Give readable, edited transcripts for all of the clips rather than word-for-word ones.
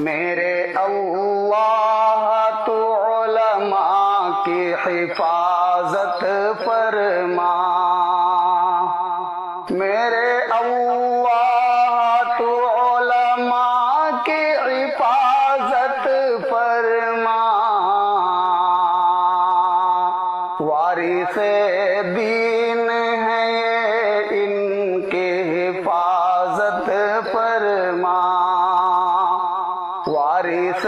میرے اللہ تو علماء کی حفاظت فرما، میرے اللہ تو علماء کی حفاظت فرما، وارث دین ہے یہ ان کی حفاظت فرما، وارث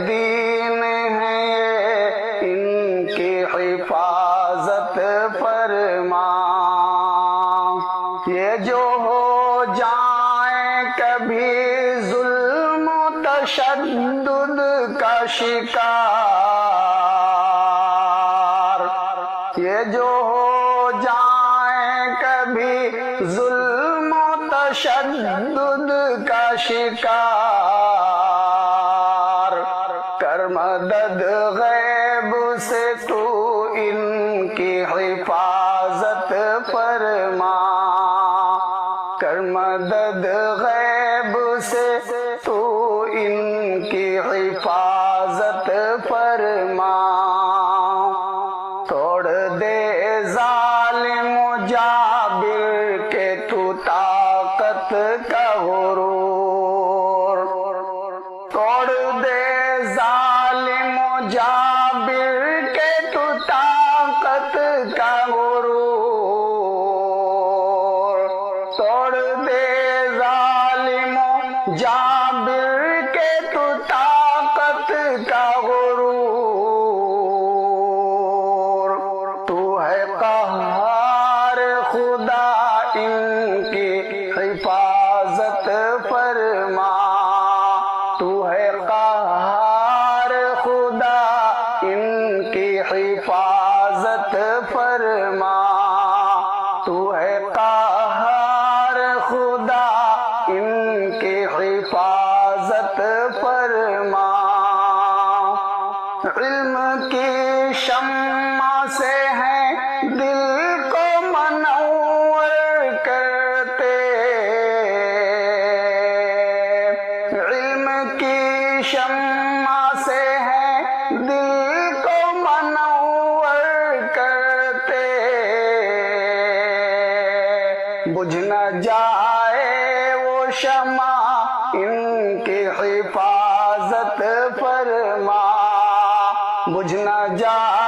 دین ہے یہ ان کی حفاظت فرما، یہ جو ہو جائیں کبھی ظلم و تشدد کا شکار، یہ جو ہو جائیں کبھی ظلم و تشدد کا شکار، کر مدد غیب سے تو ان کی حفاظت فرما، کر مدد غیب سے تو ان کی حفاظت فرما، توڑ دے ظالم و جابر کے تو طاقت کا غرور، توڑ دے ظالم و جابر کے تو طاقت کا غرور، توڑ دے ظالم و جابر کے تو طاقت کا غرور، تو ہے قہار خدا ان کی حفاظت فرما، تو ہے قہار خدا ان کی حفاظت فرما، تو ہے قہار خدا ان کی حفاظت فرما، علم کی شمع سے ہیں دل کو منور کرتے، علم کی شمع سے ہیں دل کو منور کرتے، بجھ نہ جائے وہ شمع ان کی حفاظت فرما، بجھ نہ جائے